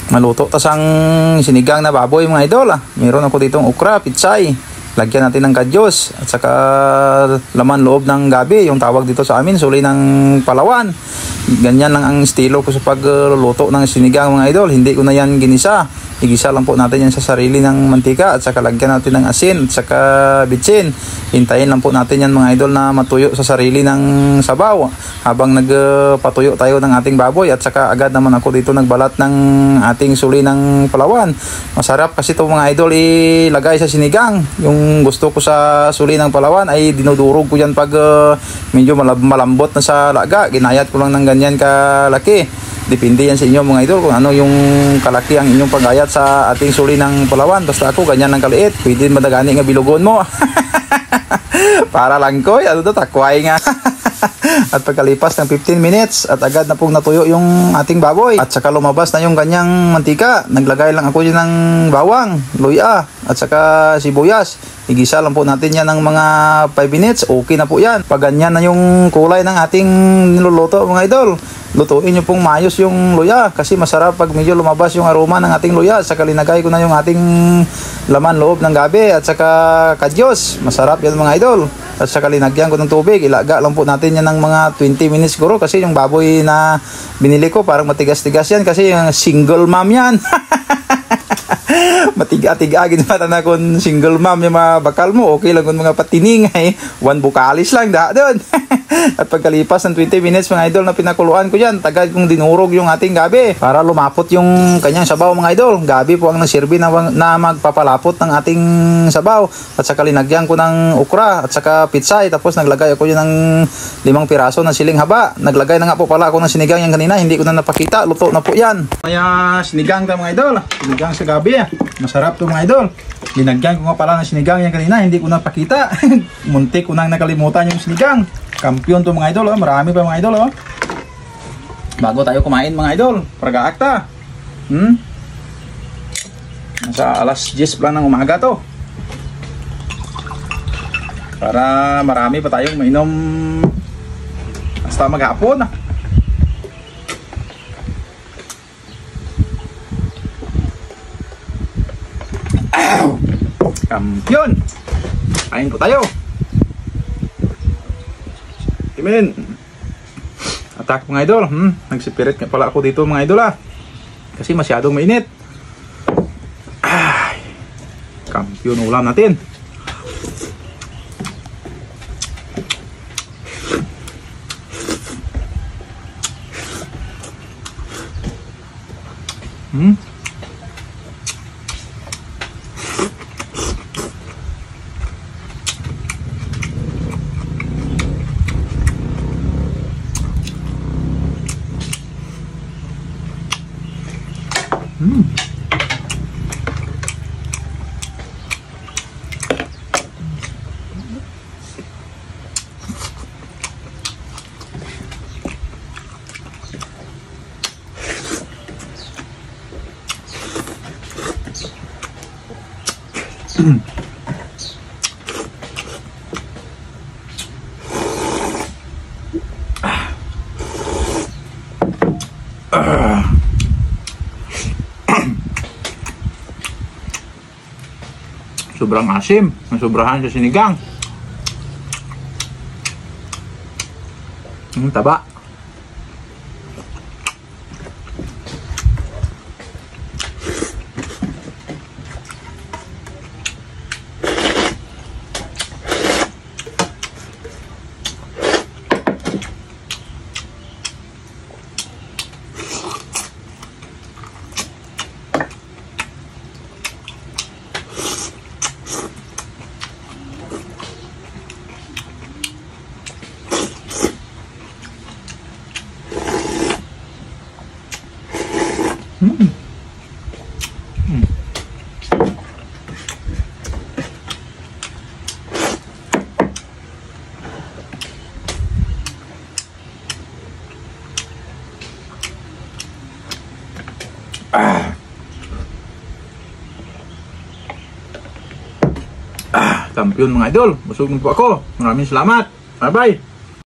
Maluto tas ang sinigang na baboy mga idol. Meron ako ditong okra, pitsay. Lagyan natin ng kadyos at saka laman loob ng gabi, yung tawag dito sa amin, suli ng Palawan. Ganyan lang ang estilo ko sa pagluluto ng sinigang mga idol. Hindi ko na yan ginisa. Igisa lang po natin yan sa sarili ng mantika at saka lagyan natin ng asin at saka bitsin. Hintayin lang po natin yan mga idol na matuyo sa sarili ng sabaw habang nagpatuyo tayo ng ating baboy at saka agad naman ako dito nagbalat ng ating suli ng Palawan. Masarap kasi ito mga idol ilagay sa sinigang. Yung gusto ko sa suli ng Palawan ay dinudurog ko yan pag medyo malambot na sa laga. Ginayat ko lang ng ganyan kalaki. Depende yan sa inyo mga idol kung ano yung kalaki ang inyong pagayat sa ating suli ng Palawan. Basta ako ganyan ng kaliit. Pwede madagani nga bilugon mo. Para lang ko. Ano to? Takway nga. At pagkalipas ng 15 minutes at agad na pong natuyo yung ating baboy. At saka lumabas na yung ganyang mantika. Naglagay lang ako yun ng bawang, luya at saka sibuyas. Igisa lang po natin yan ng mga 5 minutes. Okay na po yan. Pag ganyan na yung kulay ng ating niluluto mga idol, lutuin nyo pong maayos yung luya kasi masarap pag medyo lumabas yung aroma ng ating luya. At saka linagay ko na yung ating laman loob ng gabi at saka kadyos. Masarap yan mga idol. At saka linagyan ko ng tubig. Ilaga lang po natin yan ng mga 20 minutes siguro kasi yung baboy na binili ko parang matigas-tigas yan kasi yung single mom yan. Matiga-tiga ginawa na kung single mom yung mga bakal mo. Okay lang kung mga patining ay one bukalis lang doon. At pagkalipas ng 20 minutes mga idol na pinakuluan ko yan, tagad kong dinurog yung ating gabi para lumapot yung kanyang sabaw mga idol. Gabi po ang nasirbi na magpapalapot ng ating sabaw. At saka linagyan ko ng okra at saka pitsay. Tapos naglagay ako yun ng 5 piraso ng siling haba. Naglagay na nga po pala ako ng sinigang yan kanina. Hindi ko na napakita. Luto na po yan. Kaya sinigang tayo mga idol. Sinigang sa gabi. Masarap to mga idol. Linagyan ko nga pala ng sinigang yan kanina. Hindi ko napakita. Muntik ko nang nakalimutan yung sinigang. Kampiyon to mga idol, marami pa mga idol. Bago tayo kumain mga idol, pragaakta. Nasa alas 10 lang ng umaga to. Para marami pa tayong mainom hasta maghapon. Kampiyon. Kain po tayo. Amen. Attack mga idol. Nagsipirit nga pala ako dito mga idol kasi masyadong mainit. Ay, kampiyon ulam natin. Sobrang asim, nasobrahan sa sinigang. Taba. champion mga idol. Busog na po ako. Maraming salamat. Bye-bye.